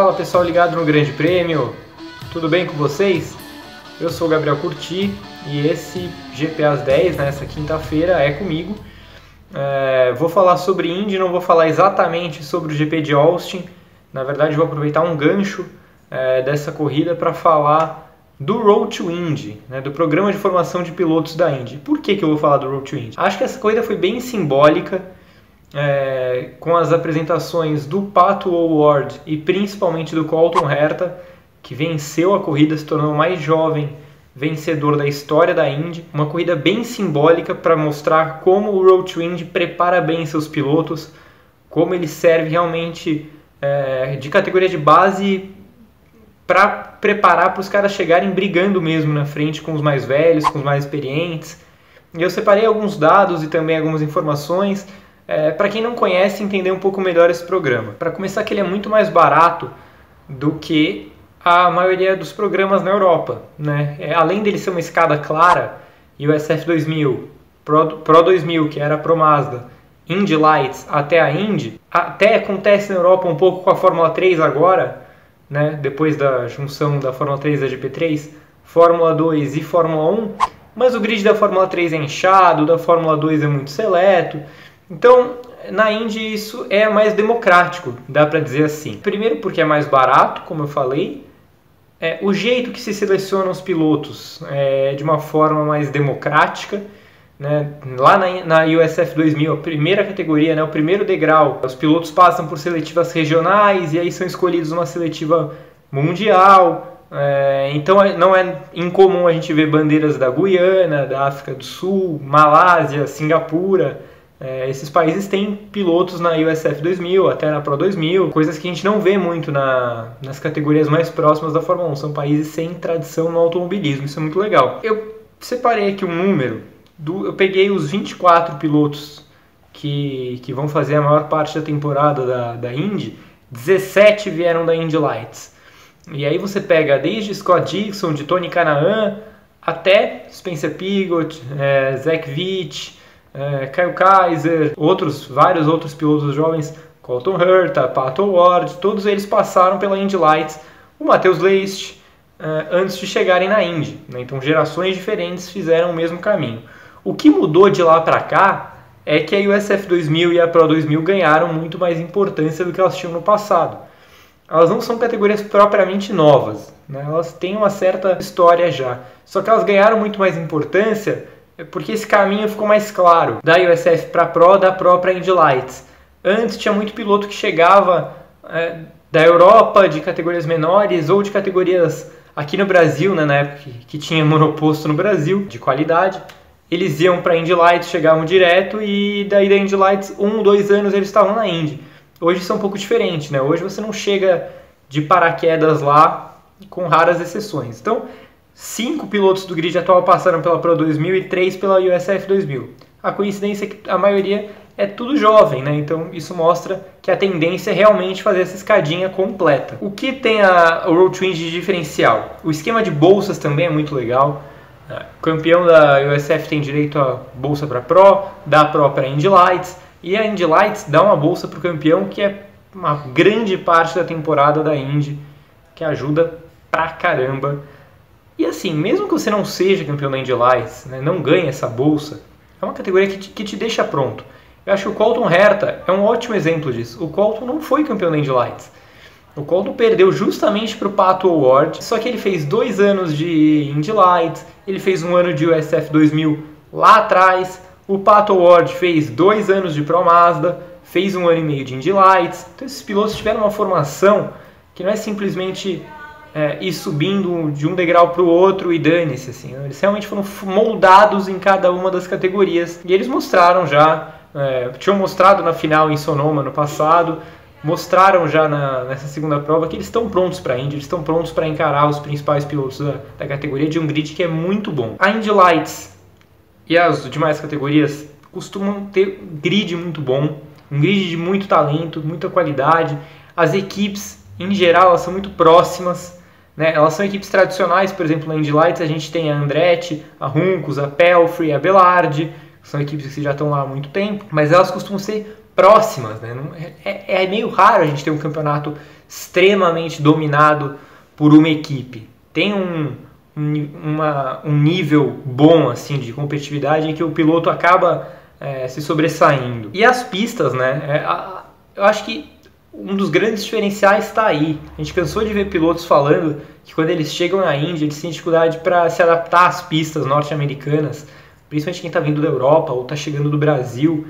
Fala pessoal ligado no Grande Prêmio, tudo bem com vocês? Eu sou o Gabriel Curti e esse GP às 10, nessa quinta-feira, é comigo. Vou falar sobre Indy, não vou falar exatamente sobre o GP de Austin. Na verdade, vou aproveitar um gancho dessa corrida para falar do Road to Indy, né, do programa de formação de pilotos da Indy. Por que eu vou falar do Road to Indy? Acho que essa corrida foi bem simbólica, com as apresentações do Pato O'Ward e principalmente do Colton Herta, que venceu a corrida, se tornou o mais jovem vencedor da história da Indy. Uma corrida bem simbólica para mostrar como o Road to Indy prepara bem seus pilotos, como ele serve realmente de categoria de base para preparar para os caras chegarem brigando mesmo na frente com os mais velhos, com os mais experientes. E eu separei alguns dados e também algumas informações para quem não conhece entender um pouco melhor esse programa. Para começar, que ele é muito mais barato do que a maioria dos programas na Europa, né? Além dele ser uma escada clara, USF 2000, Pro 2000, que era a Pro Mazda, Indy Lights até a Indy, até acontece na Europa um pouco com a Fórmula 3 agora, né? Depois da junção da Fórmula 3 e da GP3, Fórmula 2 e Fórmula 1, mas o grid da Fórmula 3 é inchado, da Fórmula 2 é muito seleto. Então, na Indy isso é mais democrático, dá para dizer assim. Primeiro porque é mais barato, como eu falei. O jeito que se selecionam os pilotos é de uma forma mais democrática, né? Lá na USF 2000, a primeira categoria, né, o primeiro degrau, os pilotos passam por seletivas regionais e aí são escolhidos numa seletiva mundial. Então não é incomum a gente ver bandeiras da Guiana, da África do Sul, Malásia, Singapura. Esses países têm pilotos na USF 2000, até na Pro 2000, coisas que a gente não vê muito nas categorias mais próximas da Fórmula 1. São países sem tradição no automobilismo, isso é muito legal. Eu separei aqui um número, eu peguei os 24 pilotos que vão fazer a maior parte da temporada da Indy, 17 vieram da Indy Lights. E aí você pega desde Scott Dixon, de Tony Kanaan, até Spencer Pigot, Zach Witt, Kyle Kaiser, vários outros pilotos jovens, Colton Herta, Pato O'Ward, todos eles passaram pela Indy Lights, o Matheus Leist, antes de chegarem na Indy, né? Então gerações diferentes fizeram o mesmo caminho. O que mudou de lá para cá é que a USF 2000 e a Pro 2000 ganharam muito mais importância do que elas tinham no passado. Elas não são categorias propriamente novas, né? Elas têm uma certa história já, só que elas ganharam muito mais importância porque esse caminho ficou mais claro, da USF para Pro, da Pro para Indy Lights. Antes tinha muito piloto que chegava da Europa, de categorias menores, ou de categorias aqui no Brasil, né, na época que tinha monoposto no Brasil, de qualidade. Eles iam para Indy Lights, chegavam direto, e daí da Indy Lights, 2 anos eles estavam na Indy. Hoje isso é um pouco diferente, né? Hoje você não chega de paraquedas lá, com raras exceções. Então, 5 pilotos do grid atual passaram pela Pro 2000 e 3 pela USF 2000. A coincidência é que a maioria é tudo jovem, né? Então isso mostra que a tendência é realmente fazer essa escadinha completa. O que tem o Road to Indy de diferencial? O esquema de bolsas também é muito legal. O campeão da USF tem direito a bolsa para Pro, da Pro para Indy Lights, e a Indy Lights dá uma bolsa para o campeão, que é uma grande parte da temporada da Indy, que ajuda pra caramba. E assim, mesmo que você não seja campeão da Indy Lights, né, não ganhe essa bolsa, é uma categoria que te deixa pronto. Eu acho que o Colton Herta é um ótimo exemplo disso. O Colton não foi campeão da Indy Lights. O Colton perdeu justamente para o Pato O'Ward, só que ele fez 2 anos de Indy Lights, ele fez 1 ano de USF 2000 lá atrás, o Pato O'Ward fez 2 anos de Pro Mazda, fez 1 ano e meio de Indy Lights. Então esses pilotos tiveram uma formação que não é simplesmente ir subindo de um degrau para o outro e dane-se, assim. Eles realmente foram moldados em cada uma das categorias. E eles mostraram já, tinham mostrado na final em Sonoma no passado, mostraram já nessa segunda prova que eles estão prontos para a Indy, eles estão prontos para encarar os principais pilotos da categoria de um grid que é muito bom. A Indy Lights e as demais categorias costumam ter um grid muito bom, um grid de muito talento, muita qualidade. As equipes, em geral, elas são muito próximas, né? Elas são equipes tradicionais, por exemplo, na Indy Lights a gente tem a Andretti, a Juncos, a Pelfrey, a Belardi, são equipes que já estão lá há muito tempo, mas elas costumam ser próximas, né? É meio raro a gente ter um campeonato extremamente dominado por uma equipe. Tem um nível bom assim de competitividade em que o piloto acaba se sobressaindo. E as pistas, né? Eu acho que um dos grandes diferenciais está aí. A gente cansou de ver pilotos falando que quando eles chegam na Índia eles têm dificuldade para se adaptar às pistas norte-americanas, principalmente quem está vindo da Europa ou está chegando do Brasil.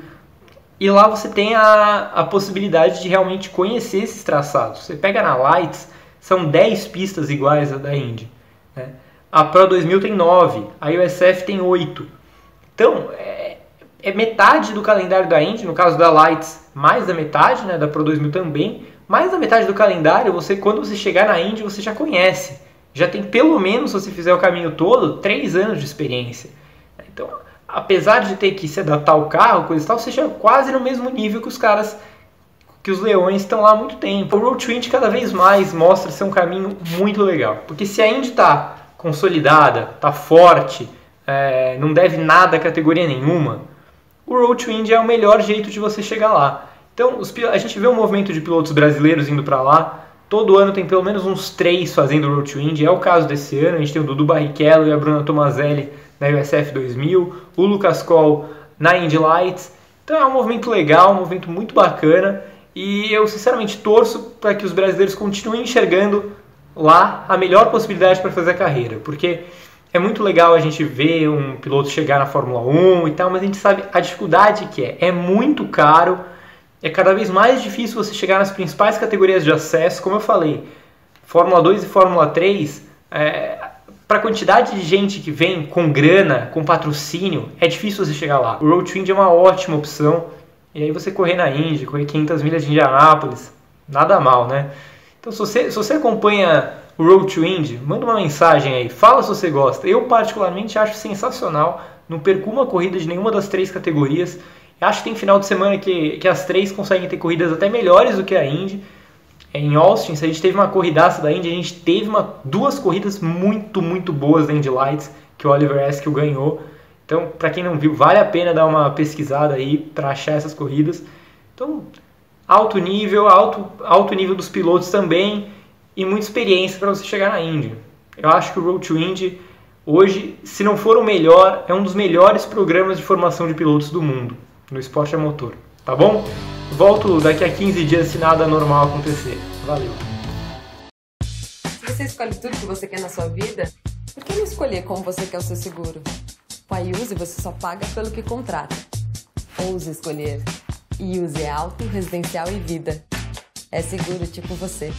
E lá você tem a possibilidade de realmente conhecer esses traçados. Você pega na Lights, são 10 pistas iguais à da Indy, né? A Pro 2000 tem 9, a USF tem 8. Então, é metade do calendário da Indy, no caso da Lights, mais da metade, né, da Pro 2000 também, mais da metade do calendário, quando você chegar na Indy, você já conhece. Já tem pelo menos, se você fizer o caminho todo, 3 anos de experiência. Então, apesar de ter que se adaptar ao carro, coisa e tal, você chega quase no mesmo nível que os caras, que os leões estão lá há muito tempo. O Road to Indy cada vez mais mostra ser um caminho muito legal, porque se a Indy está consolidada, está forte, não deve nada à categoria nenhuma, o Road to Indy é o melhor jeito de você chegar lá. Então, a gente vê um movimento de pilotos brasileiros indo para lá. Todo ano tem pelo menos uns 3 fazendo o Road to Indy. É o caso desse ano. A gente tem o Dudu Barrichello e a Bruna Tomazelli na USF 2000. O Lucas Coll na Indy Lights. Então é um movimento legal, um movimento muito bacana. E eu sinceramente torço para que os brasileiros continuem enxergando lá a melhor possibilidade para fazer a carreira. Porque é muito legal a gente ver um piloto chegar na Fórmula 1 e tal, mas a gente sabe a dificuldade que é. É muito caro, é cada vez mais difícil você chegar nas principais categorias de acesso. Como eu falei, Fórmula 2 e Fórmula 3, para a quantidade de gente que vem com grana, com patrocínio, é difícil você chegar lá. O Road to Indy é uma ótima opção, e aí você correr na Indy, correr 500 milhas de Indianápolis, nada mal, né? Então se você acompanha o Road to Indy, manda uma mensagem aí, fala se você gosta. Eu particularmente acho sensacional, não perco uma corrida de nenhuma das 3 categorias. Acho que tem final de semana que as 3 conseguem ter corridas até melhores do que a Indy. Em Austin, se a gente teve uma corridaça da Indy, a gente teve 2 corridas muito, muito boas da Indy Lights, que o Oliver Askew ganhou. Então, para quem não viu, vale a pena dar uma pesquisada aí para achar essas corridas. Então, alto nível dos pilotos também, e muita experiência para você chegar na Indy. Eu acho que o Road to Indy hoje, se não for o melhor, é um dos melhores programas de formação de pilotos do mundo, no esporte a motor. Tá bom? Volto daqui a 15 dias se nada normal acontecer. Valeu! Se você escolhe tudo que você quer na sua vida, por que não escolher como você quer o seu seguro? Com a Use você só paga pelo que contrata. Ouse escolher. Use é auto, residencial e vida. É seguro tipo você.